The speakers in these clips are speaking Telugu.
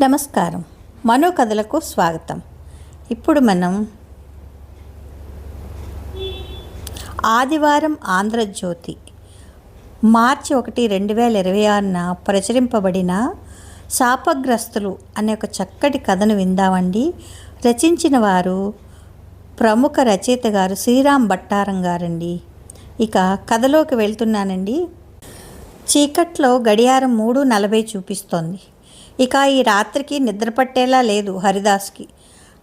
నమస్కారం, మనో కథలకు స్వాగతం. ఇప్పుడు మనం ఆదివారం ఆంధ్రజ్యోతి మార్చి 1, 2026న ప్రచురింపబడిన శాపగ్రస్తులు అనే ఒక చక్కటి కథను విందామండి. రచించిన వారు ప్రముఖ రచయిత గారు శ్రీరామ్ భట్టారం గారండి. ఇక కథలోకి వెళ్తున్నానండి. చీకట్లో గడియారం 3:40 చూపిస్తోంది. ఇక ఈ రాత్రికి నిద్ర పట్టేలా లేదు హరిదాస్కి.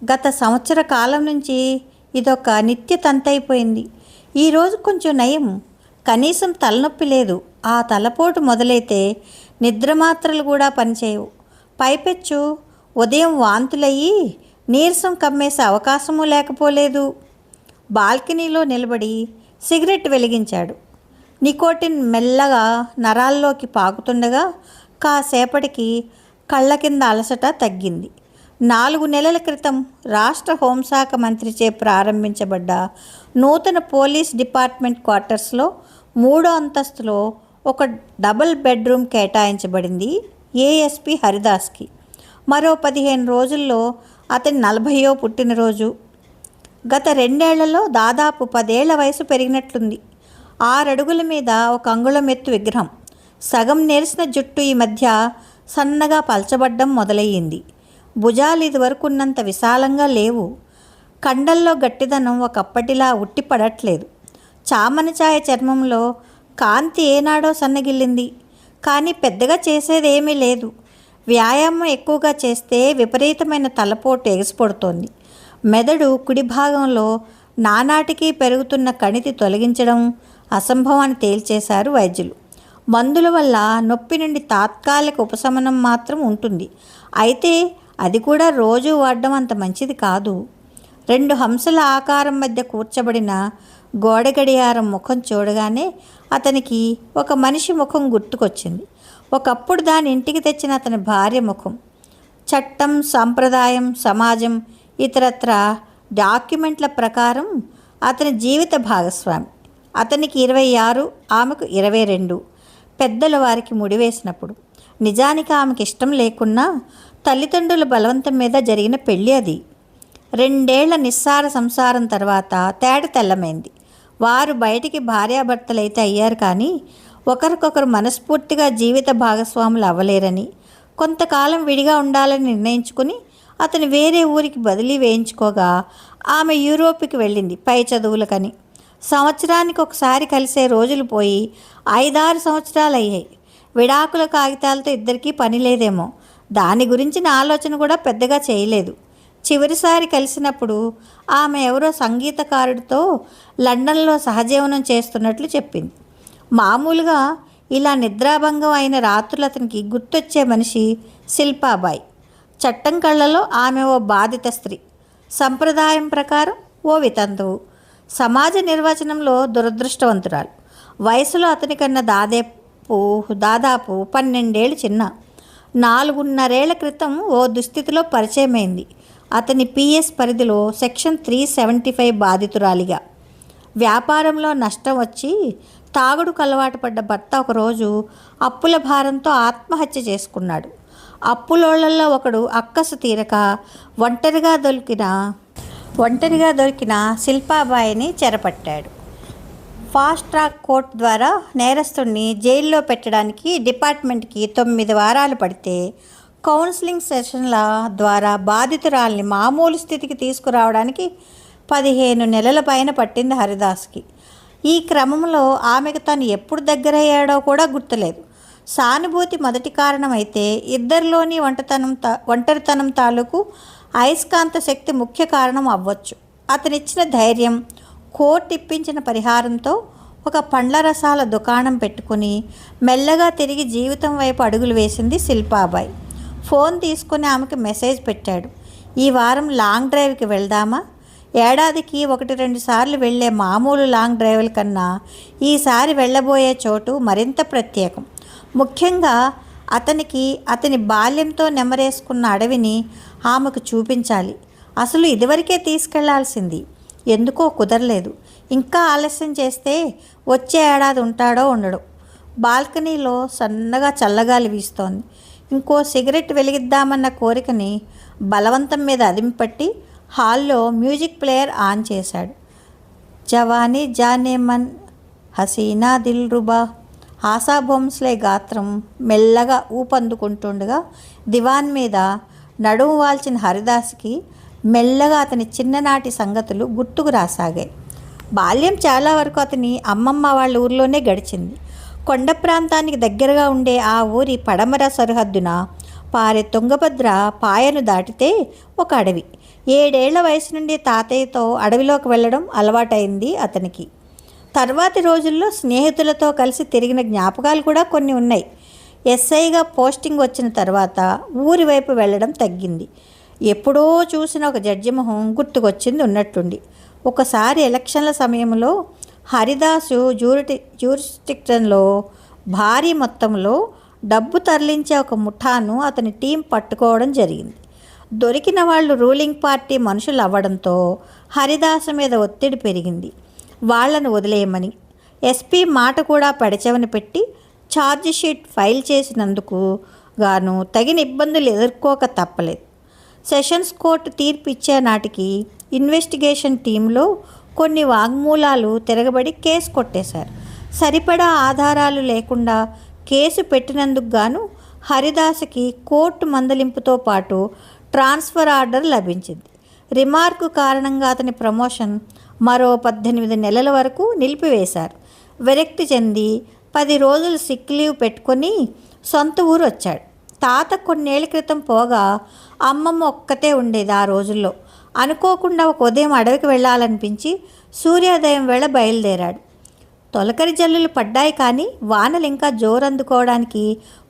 గత సంవత్సర కాలం నుంచి ఇదొక నిత్య తంతైపోయింది. ఈరోజు కొంచెం నయం, కనీసం తలనొప్పి లేదు. ఆ తలపోటు మొదలైతే నిద్రమాత్రలు కూడా పనిచేయవు. పైపెచ్చు ఉదయం వాంతులయ్యి నీరసం కమ్మేసే అవకాశమూ లేకపోలేదు. బాల్కనీలో నిలబడి సిగరెట్ వెలిగించాడు. నికోటిన్ మెల్లగా నరాల్లోకి పాకుతుండగా కాసేపటికి కళ్ళ కింద అలసట తగ్గింది. 4 నెలల క్రితం రాష్ట్ర హోంశాఖ మంత్రిచే ప్రారంభించబడ్డ నూతన పోలీస్ డిపార్ట్మెంట్ క్వార్టర్స్లో 3వ అంతస్తులో ఒక డబుల్ బెడ్రూమ్ కేటాయించబడింది ఏఎస్పీ హరిదాస్కి. మరో 15 రోజుల్లో అతని 40వ పుట్టినరోజు. గత 2 ఏళ్లలో దాదాపు 10 ఏళ్ల వయసు పెరిగినట్లుంది. 6 అడుగుల మీద 1 అంగుళం ఎత్తు విగ్రహం. సగం నెరిసిన జుట్టు ఈ మధ్య సన్నగా పల్చబడ్డం మొదలయ్యింది. భుజాలు ఇదివరకు ఉన్నంత విశాలంగా లేవు. కండల్లో గట్టిదనం ఒకప్పటిలా ఉట్టిపడట్లేదు. చామన ఛాయ చర్మంలో కాంతి ఏనాడో సన్నగిల్లింది. కానీ పెద్దగా చేసేదేమీ లేదు. వ్యాయామం ఎక్కువగా చేస్తే విపరీతమైన తలపోటు ఎగసిపడుతోంది. మెదడు కుడి భాగంలో నానాటికి పెరుగుతున్న కణితి తొలగించడం అసంభవాన్ని తేల్చేశారు వైద్యులు. మందుల వల్ల నొప్పి నుండి తాత్కాలిక ఉపశమనం మాత్రం ఉంటుంది. అయితే అది కూడా రోజు వాడడం అంత మంచిది కాదు. 2 హంసల ఆకారం మధ్య కూర్చబడిన గోడ గడియారం ముఖం చూడగానే అతనికి ఒక మనిషి ముఖం గుర్తుకొచ్చింది. ఒకప్పుడు దాని ఇంటికి తెచ్చిన అతని భార్య ముఖం. చట్టం, సంప్రదాయం, సమాజం, ఇతరత్ర డాక్యుమెంట్ల ప్రకారం అతని జీవిత భాగస్వామి. అతనికి 26, ఆమెకు 22. పెద్దల వారికి ముడివేసినప్పుడు. నిజానికి ఆమెకి ఇష్టం లేకున్నా తల్లిదండ్రుల బలవంతం మీద జరిగిన పెళ్ళి అది. 2 ఏళ్ల నిస్సార సంసారం తర్వాత తేడ తెల్లమైంది. వారు బయటికి భార్యాభర్తలైతే అయ్యారు, కానీ ఒకరికొకరు మనస్ఫూర్తిగా జీవిత భాగస్వాములు అవ్వలేరని, కొంతకాలం విడిగా ఉండాలని నిర్ణయించుకుని అతను వేరే ఊరికి బదిలీ వేయించుకోగా ఆమె యూరోప్కి వెళ్ళింది పై చదువులకని. సంవత్సరానికి ఒకసారి కలిసే రోజులు పోయి 5-6 సంవత్సరాలు అయ్యాయి. విడాకుల కాగితాలతో ఇద్దరికీ పని లేదేమో, దాని గురించిన ఆలోచన కూడా పెద్దగా చేయలేదు. చివరిసారి కలిసినప్పుడు ఆమె ఎవరో సంగీతకారుడితో లండన్లో సహజీవనం చేస్తున్నట్లు చెప్పింది. మామూలుగా ఇలా నిద్రాభంగం అయిన రాత్రులు అతనికి గుర్తొచ్చే మనిషి శిల్పాబాయి. చట్టం కళ్ళలో ఆమె ఓ బాధిత స్త్రీ, సంప్రదాయం ప్రకారం ఓ వితంతువు, సమాజ నిర్వచనంలో దురదృష్టవంతురాలు. వయసులో అతనికన్నా దాదాపు 12 ఏళ్ళు చిన్న. 4.5 ఏళ్ల క్రితం ఓ దుస్థితిలో పరిచయమైంది. అతని పిఎస్ పరిధిలో సెక్షన్ 375 బాధితురాలిగా. వ్యాపారంలో నష్టం వచ్చి తాగుడుకు అలవాటు పడ్డ భర్త ఒకరోజు అప్పుల భారంతో ఆత్మహత్య చేసుకున్నాడు. అప్పులోళ్లలో ఒకడు అక్కసు తీరక ఒంటరిగా దొరికిన శిల్పాబాయిని చెరపట్టాడు. ఫాస్ట్ ట్రాక్ కోర్టు ద్వారా నేరస్తుడిని జైల్లో పెట్టడానికి డిపార్ట్మెంట్కి 9 వారాలు పడితే, కౌన్సిలింగ్ సెషన్ల ద్వారా బాధితురాల్ని మామూలు స్థితికి తీసుకురావడానికి 15 నెలల పైన పట్టింది హరిదాస్కి. ఈ క్రమంలో ఆమెకు తను ఎప్పుడు దగ్గరయ్యాడో కూడా గుర్తులేదు. సానుభూతి మొదటి కారణమైతే ఇద్దరిలోని ఒంటరితనం తాలూకు అయస్కాంత శక్తి ముఖ్య కారణం అవ్వచ్చు. అతనిచ్చిన ధైర్యం, కోర్టు ఇప్పించిన పరిహారంతో ఒక పండ్ల రసాల దుకాణం పెట్టుకుని మెల్లగా తిరిగి జీవితం వైపు అడుగులు వేసింది శిల్పాబాయి. ఫోన్ తీసుకుని ఆమెకు మెసేజ్ పెట్టాడు. ఈ వారం లాంగ్ డ్రైవ్కి వెళ్దామా? ఏడాదికి 1-2 సార్లు వెళ్లే మామూలు లాంగ్ డ్రైవ్ల కన్నా ఈసారి వెళ్ళబోయే చోటు మరింత ప్రత్యేకం. ముఖ్యంగా అతని బాల్యంతో నెమరేసుకున్న అడవిని ఆమెకు చూపించాలి. అసలు ఇదివరకే తీసుకెళ్లాల్సింది, ఎందుకో కుదరలేదు. ఇంకా ఆలస్యం చేస్తే వచ్చే ఏడాది ఉంటాడో ఉండడు. బాల్కనీలో సన్నగా చల్లగాలి వీస్తోంది. ఇంకో సిగరెట్ వెలిగిద్దామన్న కోరికని బలవంతం మీద అదింపట్టి హాల్లో మ్యూజిక్ ప్లేయర్ ఆన్ చేశాడు. జవానీ జానే మన్, హసీనా దిల్ రుబా. ఆశా భోంస్లే గాత్రం మెల్లగా ఊపందుకుంటుండగా దివాన్ మీద నడుము వాల్చిన హరిదాస్కి మెల్లగా అతని చిన్ననాటి సంగతులు గుర్తుకు రాసాగాయి. బాల్యం చాలా వరకు అతని అమ్మమ్మ వాళ్ళ ఊర్లోనే గడిచింది. కొండ ప్రాంతానికి దగ్గరగా ఉండే ఆ ఊరి పడమర సరిహద్దున పారే తుంగభద్ర పాయను దాటితే ఒక అడవి. 7 ఏళ్ల వయసు నుండి తాతయ్యతో అడవిలోకి వెళ్ళడం అలవాటైంది అతనికి. తర్వాతి రోజుల్లో స్నేహితులతో కలిసి తిరిగిన జ్ఞాపకాలు కూడా కొన్ని ఉన్నాయి. ఎస్ఐగా పోస్టింగ్ వచ్చిన తర్వాత ఊరి వైపు వెళ్ళడం తగ్గింది. ఎప్పుడో చూసిన ఒక జడ్జి మొహం గుర్తుకొచ్చింది ఉన్నట్టుండి. ఒకసారి ఎలక్షన్ల సమయంలో హరిదాసు జ్యూరిస్డిక్షన్లో భారీ మొత్తంలో డబ్బు తరలించే ఒక ముఠాను అతని టీం పట్టుకోవడం జరిగింది. దొరికిన వాళ్ళు రూలింగ్ పార్టీ మనుషులు అవ్వడంతో హరిదాసు మీద ఒత్తిడి పెరిగింది వాళ్లను వదిలేయమని. ఎస్పీ మాట కూడా పెడచెవని పెట్టి ఛార్జ్ షీట్ ఫైల్ చేసినందుకు గాను తగిన ఇబ్బందులు ఎదుర్కోక తప్పలేదు. సెషన్స్ కోర్టు తీర్పు ఇచ్చే నాటికి ఇన్వెస్టిగేషన్ టీంలో కొన్ని వాంగ్మూలాలు తిరగబడి కేసు కొట్టేశారు. సరిపడా ఆధారాలు లేకుండా కేసు పెట్టినందుకు గాను హరిదాసుకి కోర్టు మందలింపుతో పాటు ట్రాన్స్ఫర్ ఆర్డర్ లభించింది. రిమార్కు కారణంగా అతని ప్రమోషన్ మరో 18 నెలల వరకు నిలిపివేశారు. విరక్తి చెంది 10 రోజులు సిక్ లీవ్ పెట్టుకొని సొంత ఊరు వచ్చాడు. తాత కొన్నేళ్ల క్రితం పోగా అమ్మమ్మ ఒక్కతే ఉండేది ఆ రోజుల్లో. అనుకోకుండా ఒక ఉదయం అడవికి వెళ్ళాలనిపించి సూర్యోదయం వేళ బయలుదేరాడు. తొలకరి జల్లులు పడ్డాయి, కానీ వానలు ఇంకా జోరందుకోవడానికి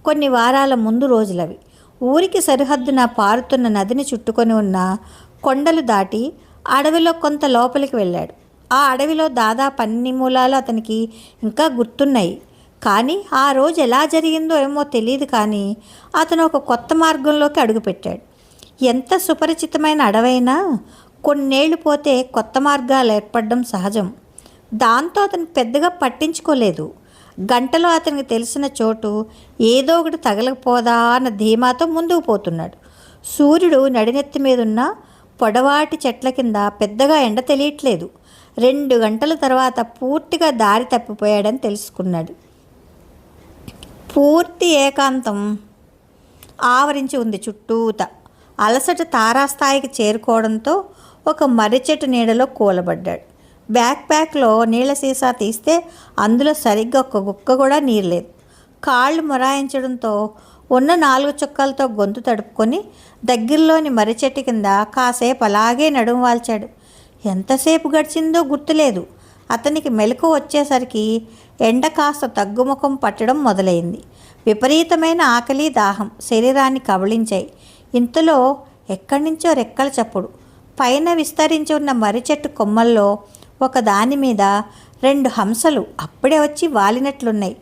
కొన్ని వారాల ముందు రోజులవి. ఊరికి సరిహద్దున పారుతున్న నదిని చుట్టుకొని ఉన్న కొండలు దాటి అడవిలో కొంత లోపలికి వెళ్ళాడు. ఆ అడవిలో దాదాపు అన్ని మూలాలు అతనికి ఇంకా గుర్తున్నాయి. కానీ ఆ రోజు ఎలా జరిగిందో ఏమో తెలియదు, కానీ అతను ఒక కొత్త మార్గంలోకి అడుగుపెట్టాడు. ఎంత సుపరిచితమైన అడవైనా కొన్నేళ్లు పోతే కొత్త మార్గాలు ఏర్పడడం సహజం. దాంతో అతను పెద్దగా పట్టించుకోలేదు. గంటలో అతనికి తెలిసిన చోటు ఏదో ఒకటి తగలకపోదా అన్న ధీమాతో ముందుకు పోతున్నాడు. సూర్యుడు నడినెత్తి మీదున్న పొడవాటి చెట్ల కింద పెద్దగా ఎండ తెలియట్లేదు. 2 గంటల తర్వాత పూర్తిగా దారి తప్పిపోయాడని తెలుసుకున్నాడు. పూర్తి ఏకాంతం ఆవరించి ఉంది చుట్టూత. అలసట తారాస్థాయికి చేరుకోవడంతో ఒక మర్రి చెట్టు నీడలో కూలబడ్డాడు. బ్యాక్ప్యాక్లో నీళ్ల సీసా తీస్తే అందులో సరిగ్గా ఒక్క గుక్క కూడా నీరు లేదు. కాళ్ళు మొరాయించడంతో ఉన్న 4 చుక్కలతో గొంతు తడుపుకొని దగ్గరలోని మర్రి చెట్టు కింద కాసేపు అలాగే నడుము వాల్చాడు. ఎంతసేపు గడిచిందో గుర్తులేదు. అతనికి మెలకు వచ్చేసరికి ఎండ కాస్త తగ్గుముఖం పట్టడం మొదలైంది. విపరీతమైన ఆకలి, దాహం శరీరాన్ని కబళించాయి. ఇంతలో ఎక్కడి నుంచో రెక్కల చప్పుడు. పైన విస్తరించి ఉన్న మర్రి చెట్టు కొమ్మల్లో ఒక దాని మీద 2 హంసలు అప్పుడే వచ్చి వాలినట్లున్నాయి.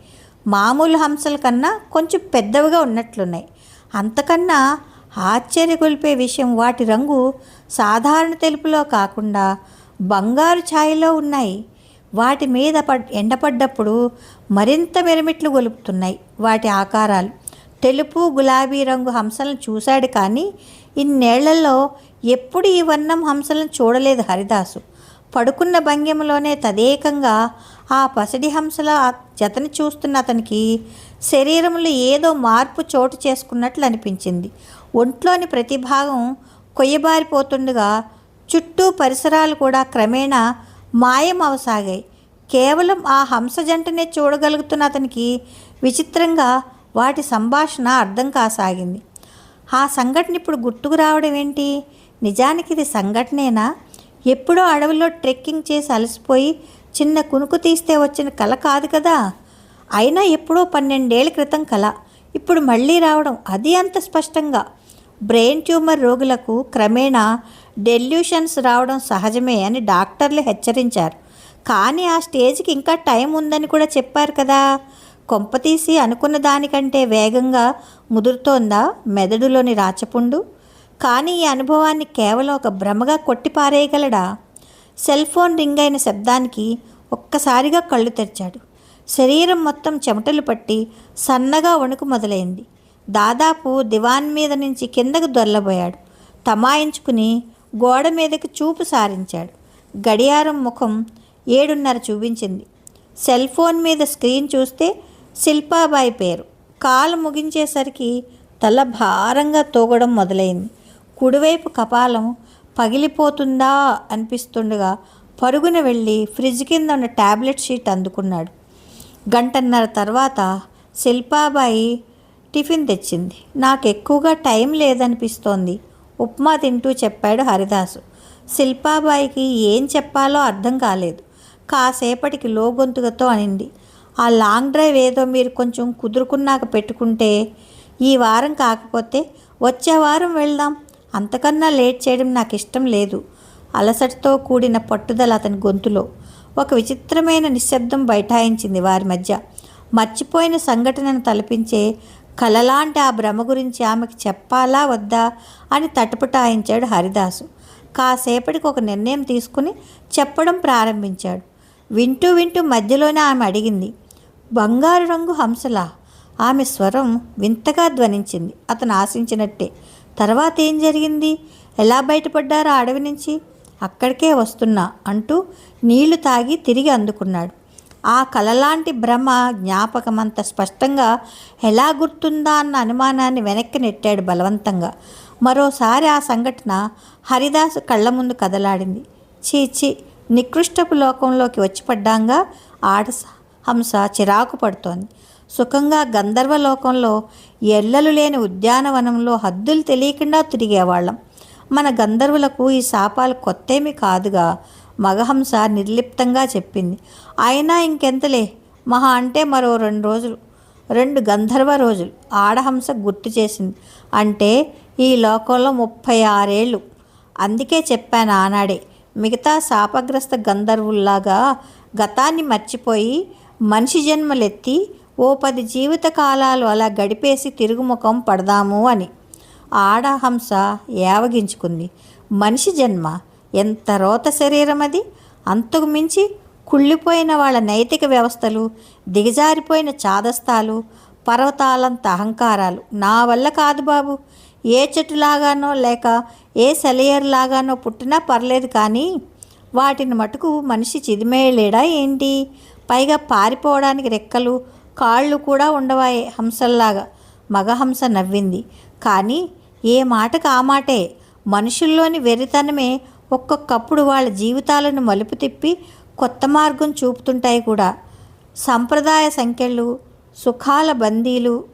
మామూలు హంసల కన్నా కొంచెం పెద్దవిగా ఉన్నట్లున్నాయి. అంతకన్నా ఆశ్చర్యగొల్పే విషయం, వాటి రంగు సాధారణ తెలుపులో కాకుండా బంగారు ఛాయలో ఉన్నాయి. వాటి మీద ఎండపడ్డప్పుడు మరింత మిరమిట్లు గొలుపుతున్నాయి వాటి ఆకారాలు. తెలుపు, గులాబీ రంగు హంసలను చూశాడు, కానీ ఇన్నేళ్లలో ఎప్పుడు ఈ వర్ణం హంసలను చూడలేదు హరిదాసు. పడుకున్న భంగిమలోనే తదేకంగా ఆ పసిడి హంసల జతని చూస్తున్న అతనికి శరీరంలో ఏదో మార్పు చోటు చేసుకున్నట్లు అనిపించింది. ఒంట్లోని ప్రతి భాగం కొయ్యబారిపోతుండగా చుట్టూ పరిసరాలు కూడా క్రమేణా మాయం అవసాగాయి. కేవలం ఆ హంస జంటనే చూడగలుగుతున్న అతనికి విచిత్రంగా వాటి సంభాషణ అర్థం కాసాగింది. ఆ సంఘటన ఇప్పుడు గుర్తుకు రావడం ఏంటి? నిజానికి ఇది సంఘటనేనా? ఎప్పుడో అడవిలో ట్రెక్కింగ్ చేసి అలసిపోయి చిన్న కునుకు తీస్తే వచ్చిన కల కాదు కదా. అయినా ఎప్పుడో 12 ఏళ్ల క్రితం కల ఇప్పుడు మళ్ళీ రావడం, అది అంత స్పష్టంగా. బ్రెయిన్ ట్యూమర్ రోగులకు క్రమేణా డెల్యూషన్స్ రావడం సహజమే అని డాక్టర్లు హెచ్చరించారు. కానీ ఆ స్టేజ్కి ఇంకా టైం ఉందని కూడా చెప్పారు కదా. కొంపతీసి అనుకున్న దానికంటే వేగంగా ముదురుతోందా మెదడులోని రాచపుండు? కానీ ఈ అనుభవాన్ని కేవలం ఒక భ్రమగా కొట్టిపారేయగలడా? సెల్ ఫోన్ రింగ్ అయిన శబ్దానికి ఒక్కసారిగా కళ్ళు తెరిచాడు. శరీరం మొత్తం చెమటలు పట్టి సన్నగా వణుకు మొదలైంది. దాదాపు దివాన్ మీద నుంచి కిందకు దొర్లబోయాడు. తమాయించుకుని గోడ మీదకి చూపు సారించాడు. గడియారం ముఖం 7:30 చూపించింది. సెల్ ఫోన్ మీద స్క్రీన్ చూస్తే శిల్పాబాయి పేరు. కాలు ముగించేసరికి తల భారంగా తూగడం మొదలైంది. కుడివైపు కపాలం పగిలిపోతుందా అనిపిస్తుండగా పరుగున వెళ్ళి ఫ్రిడ్జ్ కింద ఉన్న ట్యాబ్లెట్ షీట్ అందుకున్నాడు. గంటన్నర తర్వాత శిల్పాబాయి టిఫిన్ తెచ్చింది. నాకు ఎక్కువగా టైం లేదనిపిస్తోంది, ఉప్మా తింటూ చెప్పాడు హరిదాసు. శిల్పాబాయికి ఏం చెప్పాలో అర్థం కాలేదు. కాసేపటికి లోగొంతుగతో అనింది, ఆ లాంగ్ డ్రైవ్ ఏదో మీరు కొంచెం కుదురుకున్నాక పెట్టుకుంటే, ఈ వారం కాకపోతే వచ్చే వారం వెళ్దాం. అంతకన్నా లేట్ చేయడం నాకు ఇష్టం లేదు. అలసటతో కూడిన పట్టుదల అతని గొంతులో. ఒక విచిత్రమైన నిశ్శబ్దం బైఠాయించింది వారి మధ్య. మర్చిపోయిన సంఘటనను తలపించే కలలాంటి ఆ భ్రమ గురించి ఆమెకు చెప్పాలా వద్దా అని తటపటాయించాడు హరిదాసు. కాసేపటికి ఒక నిర్ణయం తీసుకుని చెప్పడం ప్రారంభించాడు. వింటూ వింటూ మధ్యలోనే ఆమె అడిగింది, బంగారు రంగు హంసలా? ఆమె స్వరం వింతగా ధ్వనించింది. అతను ఆశించినట్టే. తర్వాత ఏం జరిగింది? ఎలా బయటపడ్డారో అడవి నుంచి? అక్కడికే వస్తున్నా అంటూ నీళ్లు తాగి తిరిగి అందుకున్నాడు. ఆ కలలాంటి భ్రమ జ్ఞాపకమంత స్పష్టంగా ఎలా గుర్తుందా అన్న అనుమానాన్ని వెనక్కి నెట్టాడు బలవంతంగా. మరోసారి ఆ సంఘటన హరిదాసు కళ్ళ ముందు కదలాడింది. చీచి, నికృష్టపు లోకంలోకి వచ్చి పడ్డాంగా ఆడ హంస చిరాకు పడుతోంది. సుఖంగా గంధర్వలోకంలో ఎల్లలు లేని ఉద్యానవనంలో హద్దులు తెలియకుండా తిరిగేవాళ్ళం. మన గంధర్వులకు ఈ శాపాలు కొత్తేమీ కాదుగా, మగహంస నిర్లిప్తంగా చెప్పింది. అయినా ఇంకెంతలే, మహా అంటే మరో 2 రోజులు, 2 గంధర్వ రోజులు. ఆడహంస గుర్తు చేసింది. అంటే ఈ లోకంలో 36 ఏళ్ళు. అందుకే చెప్పాను ఆనాడే, మిగతా శాపగ్రస్త గంధర్వుల్లాగా గతాన్ని మర్చిపోయి మనిషి జన్మలెత్తి ఓ 10 జీవిత కాలాలు అలా గడిపేసి తిరుగుముఖం పడదాము అని. ఆడహంస ఏవగించుకుంది. మనిషి జన్మ ఎంత రోత శరీరం అది! అంతకు మించి కుళ్ళిపోయిన వాళ్ళ నైతిక వ్యవస్థలు, దిగజారిపోయిన చాదస్తాలు, పర్వతాలంత అహంకారాలు. నా వల్ల కాదు బాబు. ఏ చెట్టులాగానో లేక ఏ సెలయర్లాగానో పుట్టినా పర్లేదు, కానీ వాటిని మటుకు మనిషి చిదిమేయలేడా ఏంటి? పైగా పారిపోవడానికి రెక్కలు కాళ్ళు కూడా ఉండవాయే హంసల్లాగా. మగహంస నవ్వింది. కానీ ఏ మాటకు ఆ మాటే. మనుషుల్లోని వెర్రితనమే ఒక్కొక్కప్పుడు వాళ్ళ జీవితాలను మలుపు తిప్పి కొత్త మార్గం చూపుతుంటాయి కూడా. సంప్రదాయ సంఖ్యలు, సుఖాల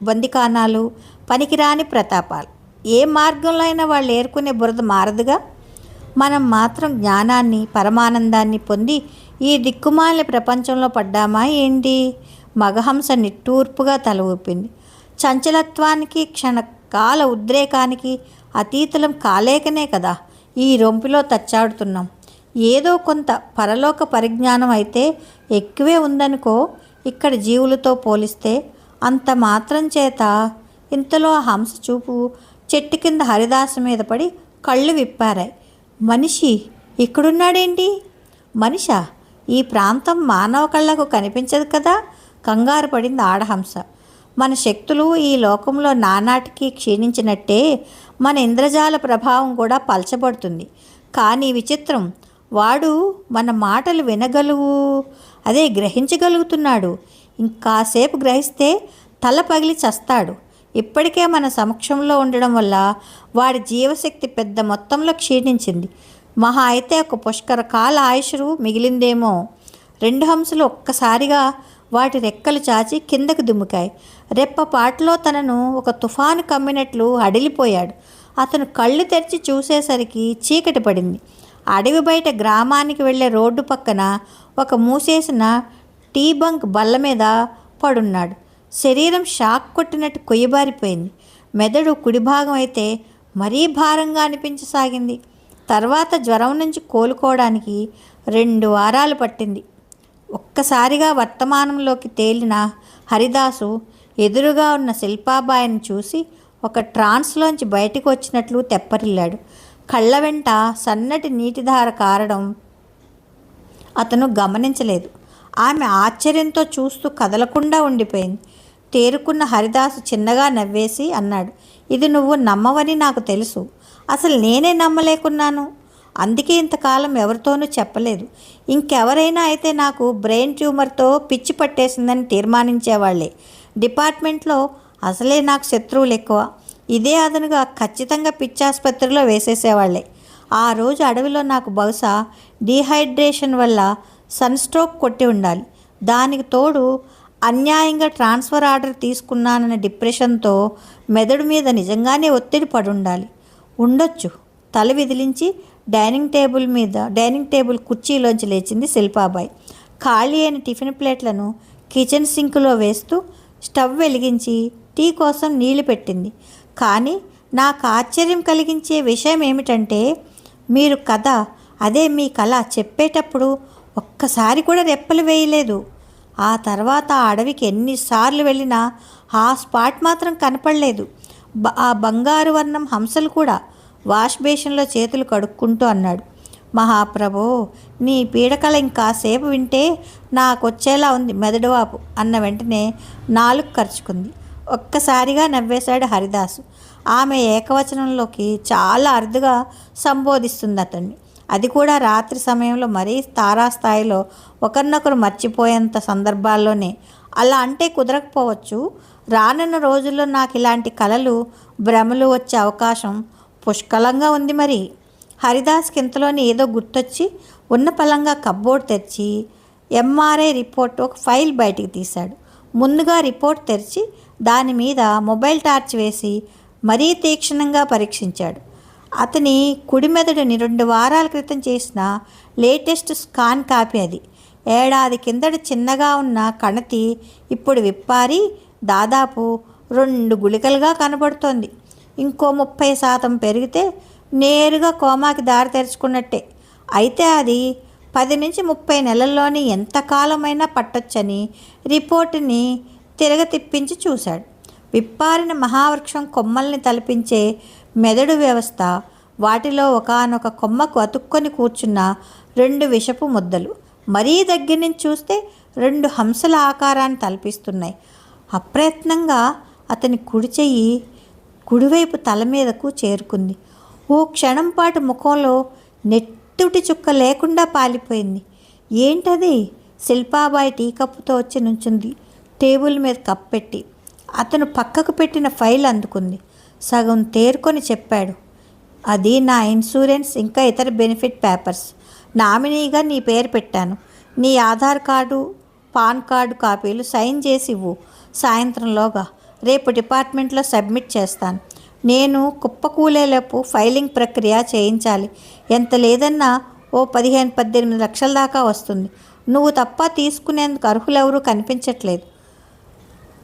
బందికానాలు, పనికిరాని ప్రతాపాలు. ఏ మార్గంలో అయినా వాళ్ళు ఏరుకునే బురద మారదుగా. మనం మాత్రం జ్ఞానాన్ని, పరమానందాన్ని పొంది ఈ దిక్కుమాలిన ప్రపంచంలో పడ్డామా ఏంటి? మగహంస నిట్టూర్పుగా తల ఊపింది. చంచలత్వానికి, క్షణకాల ఉద్రేకానికి అతీతులం కాలేకనే కదా ఈ రొంపిలో తచ్చాడుతున్నాం. ఏదో కొంత పరలోక పరిజ్ఞానం అయితే ఎక్కువే ఉందనుకో ఇక్కడ జీవులతో పోలిస్తే. అంత మాత్రం చేత ఇంతలో ఆ హంస చూపు చెట్టు కింద హరిదాసు మీద పడి కళ్ళు విప్పారాయి. మనిషి ఇక్కడున్నాడేంటి? మనిషా? ఈ ప్రాంతం మానవ కళ్ళకు కనిపించదు కదా. కంగారు పడింది ఆడహంస. మన శక్తులు ఈ లోకంలో నానాటికి క్షీణించినట్టే మన ఇంద్రజాల ప్రభావం కూడా పలచబడుతుంది. కానీ విచిత్రం, వాడు మన మాటలు గ్రహించగలుగుతున్నాడు. ఇంకాసేపు గ్రహిస్తే తల పగిలి చస్తాడు. ఇప్పటికే మన సమక్షంలో ఉండడం వల్ల వాడి జీవశక్తి పెద్ద మొత్తంలో క్షీణించింది. మహా అయితే ఒక పుష్కర కాల ఆయుషు మిగిలిందేమో. 2 హంసలు ఒక్కసారిగా వాటి రెక్కలు చాచి కిందకు దుమ్ముకాయి. రెప్పపాటులో తనను ఒక తుఫాను కమ్మినట్లు అడిలిపోయాడు. అతను కళ్ళు తెరిచి చూసేసరికి చీకటి పడింది. అడవి బయట గ్రామానికి వెళ్ళే రోడ్డు పక్కన ఒక మూసేసిన టీ బంక్ బల్ల మీద పడున్నాడు. శరీరం షాక్ కొట్టినట్టు కొయ్యబారిపోయింది. మెదడు కుడిభాగం అయితే మరీ భారంగా అనిపించసాగింది. తర్వాత జ్వరం నుంచి కోలుకోవడానికి 2 వారాలు పట్టింది. ఒక్కసారిగా వర్తమానంలోకి తేలిన హరిదాసు ఎదురుగా ఉన్న శిల్పాబాయిని చూసి ఒక ట్రాన్స్లోంచి బయటకు వచ్చినట్లు తెప్పరిల్లాడు. కళ్ళ వెంట సన్నటి నీటిధార కారడం అతను గమనించలేదు. ఆమె ఆశ్చర్యంతో చూస్తూ కదలకుండా ఉండిపోయింది. తేరుకున్న హరిదాసు చిన్నగా నవ్వేసి అన్నాడు, ఇది నువ్వు నమ్మవని నాకు తెలుసు. అసలు నేనే నమ్మలేకున్నాను. అందుకే ఇంతకాలం ఎవరితోనూ చెప్పలేదు. ఇంకెవరైనా అయితే నాకు బ్రెయిన్ ట్యూమర్తో పిచ్చి పట్టేసిందని తీర్మానించేవాళ్లే. డిపార్ట్మెంట్లో అసలే నాకు శత్రువులు ఎక్కువ. ఇదే అదనుగా ఖచ్చితంగా పిచ్చాసుపత్రిలో వేసేసేవాళ్లే. ఆ రోజు అడవిలో నాకు బహుశా డీహైడ్రేషన్ వల్ల సన్ స్ట్రోక్ కొట్టి ఉండాలి. దానికి తోడు అన్యాయంగా ట్రాన్స్ఫర్ ఆర్డర్ తీసుకున్నానన్న డిప్రెషన్తో మెదడు మీద నిజంగానే ఒత్తిడి పడుండాలి. ఉండొచ్చు. తల విదిలించి డైనింగ్ టేబుల్ కుర్చీలోంచి లేచింది శిల్పాబాయి. ఖాళీ అయిన టిఫిన్ ప్లేట్లను కిచెన్ సింకులో వేస్తూ స్టవ్ వెలిగించి టీ కోసం నీళ్లు పెట్టింది. కానీ నాకు ఆశ్చర్యం కలిగించే విషయం ఏమిటంటే, మీరు కథ, అదే మీ కళ చెప్పేటప్పుడు ఒక్కసారి కూడా రెప్పలు వేయలేదు. ఆ తర్వాత ఆ అడవికి ఎన్నిసార్లు వెళ్ళినా ఆ స్పాట్ మాత్రం కనపడలేదు. ఆ బంగారు వర్ణం హంసలు కూడా వాష్ బేషన్లో చేతులు కడుక్కుంటూ అన్నాడు, మహాప్రభో, నీ పీడకల ఇంకాసేపు వింటే నాకొచ్చేలా ఉంది మెదడువాపు అన్న వెంటనే నాలుగు ఖర్చుకుంది. ఒక్కసారిగా నవ్వేశాడు హరిదాసు. ఆమె ఏకవచనంలోకి చాలా అరుదుగా సంబోధిస్తుంది అతన్ని. అది కూడా రాత్రి సమయంలో మరీ తారాస్థాయిలో ఒకరినొకరు మర్చిపోయేంత సందర్భాల్లోనే. అలా అంటే కుదరకపోవచ్చు. రానున్న రోజుల్లో నాకు ఇలాంటి కలలు, భ్రమలు వచ్చే అవకాశం పుష్కలంగా ఉంది. మరి హరిదాస్కి ఇంతలోని ఏదో గుర్తొచ్చి ఉన్న పలంగా కబ్బోర్డ్ తెరిచి ఎంఆర్ఐ రిపోర్ట్ ఒక ఫైల్ బయటికి తీశాడు. ముందుగా రిపోర్ట్ తెరిచి దాని మీద మొబైల్ టార్చ్ వేసి మరీ తీక్షణంగా పరీక్షించాడు. అతని కుడి మెదడుని 2 వారాల క్రితం చేసిన లేటెస్ట్ స్కాన్ కాపీ అది. ఏడాది కిందట చిన్నగా ఉన్న కణతి ఇప్పుడు విప్పారి దాదాపు 2 గుళికలుగా కనబడుతోంది. ఇంకో 30% పెరిగితే నేరుగా కోమాకి దారి తెరుచుకున్నట్టే. అయితే అది 10 నుంచి 30 నెలల్లోని ఎంతకాలమైనా పట్టొచ్చని రిపోర్టుని తిరగతిప్పించి చూశాడు. విప్పారిన మహావృక్షం కొమ్మల్ని తలపించే మెదడు వ్యవస్థ, వాటిలో ఒకానొక కొమ్మకు అతుక్కొని కూర్చున్న 2 విషపు ముద్దలు, మరీ దగ్గర నుంచి చూస్తే 2 హంసల ఆకారాన్ని తలపిస్తున్నాయి. అప్రయత్నంగా అతని కుడి చెయ్యి కుడివైపు తల మీదకు చేరుకుంది. ఓ క్షణం పాటు ముఖంలో నెట్టుటి చుక్క లేకుండా పాలిపోయింది. ఏంటది? శిల్పాబాయి టీ కప్పుతో వచ్చి నుంచుంది. టేబుల్ మీద కప్పు పెట్టి అతను పక్కకు పెట్టిన ఫైల్ అందుకుంది. సగం తేరుకొని చెప్పాడు, అది నా ఇన్సూరెన్స్ ఇంకా ఇతర బెనిఫిట్ పేపర్స్. నామినీగా నీ పేరు పెట్టాను. నీ ఆధార్ కార్డు, పాన్ కార్డు కాపీలు సైన్ చేసి ఇవ్వు సాయంత్రంలోగా. రేపు డిపార్ట్మెంట్లో సబ్మిట్ చేస్తాను. నేను కుప్పకూలేలోపు ఫైలింగ్ ప్రక్రియ చేయించాలి. ఎంత లేదన్నా ఓ 15-18 లక్షల దాకా వస్తుంది. నువ్వు తప్ప తీసుకునేందుకు అర్హులెవరూ కనిపించట్లేదు.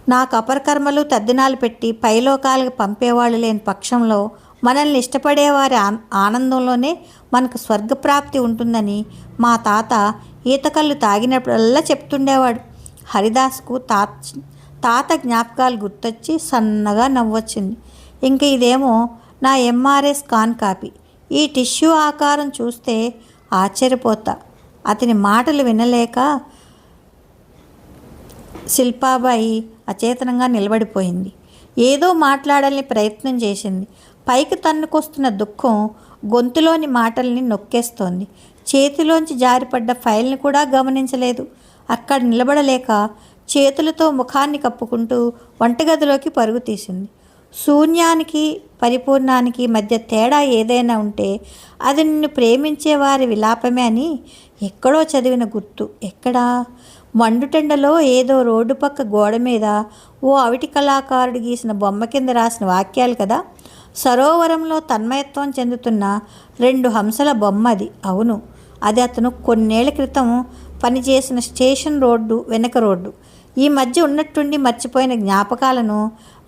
నాకు అపరకర్మలు తద్దినాలు పెట్టి పైలోకాలకు పంపేవాళ్ళు లేని పక్షంలో మనల్ని ఇష్టపడేవారి ఆనందంలోనే మనకు స్వర్గప్రాప్తి ఉంటుందని మా తాత ఈతకళ్ళు తాగినప్పుడల్లా చెప్తుండేవాడు. హరిదాస్కు తాత జ్ఞాపకాలు గుర్తొచ్చి సన్నగా నవ్వొచ్చింది. ఇంక ఇదేమో నా ఎంఆర్ఐ స్కాన్ కాపీ. ఈ టిష్యూ ఆకారం చూస్తే ఆశ్చర్యపోతా. అతని మాటలు వినలేక శిల్పాబాయి అచేతనంగా నిలబడిపోయింది. ఏదో మాట్లాడాలని ప్రయత్నం చేసింది. పైకి తన్నుకొస్తున్న దుఃఖం గొంతులోని మాటల్ని నొక్కేస్తోంది. చేతిలోంచి జారిపడ్డ ఫైల్ని కూడా గమనించలేదు. అక్కడ నిలబడలేక చేతులతో ముఖాన్ని కప్పుకుంటూ వంటగదిలోకి పరుగు తీసింది. శూన్యానికి పరిపూర్ణానికి మధ్య తేడా ఏదైనా ఉంటే అది నిన్ను ప్రేమించే వారి విలాపమే అని ఎక్కడో చదివిన గుర్తు. ఎక్కడా? మండుటెండలో ఏదో రోడ్డు పక్క గోడ మీద ఓ అవిటి కళాకారుడు గీసిన బొమ్మ కింద రాసిన వాక్యాలు కదా. సరోవరంలో తన్మయత్వం చెందుతున్న 2 హంసల బొమ్మ అది. అవును, అది అతను కొన్నేళ్ల క్రితం పనిచేసిన స్టేషన్ రోడ్డు వెనక రోడ్డు. ఈ మధ్య ఉన్నట్టుండి మర్చిపోయిన జ్ఞాపకాలను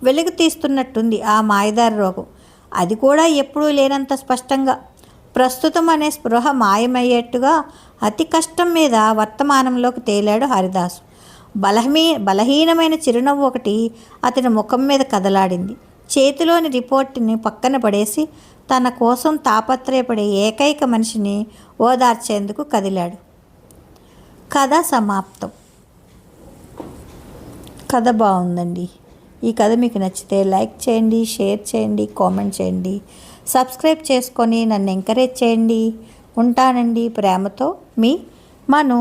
వెలుగు తీస్తున్నట్టుంది ఆ మాయదారి రోగం. అది కూడా ఎప్పుడూ లేనంత స్పష్టంగా. ప్రస్తుతం అనే స్పృహ మాయమయ్యేట్టుగా అతి కష్టం మీద వర్తమానంలోకి తేలాడు హరిదాసు. బలహీనమైన చిరునవ్వు ఒకటి అతని ముఖం మీద కదలాడింది. చేతిలోని రిపోర్టుని పక్కన పడేసి తన కోసం తాపత్రయపడే ఏకైక మనిషిని ఓదార్చేందుకు కదిలాడు. కథ సమాప్తం. కథ బాగుందండి. ఈ కథ మీకు నచ్చితే లైక్ చేయండి, షేర్ చేయండి, కామెంట్ చేయండి, సబ్స్క్రైబ్ చేసుకొని నన్ను ఎంకరేజ్ చేయండి. ఉంటానండి. ప్రేమతో మీ మను.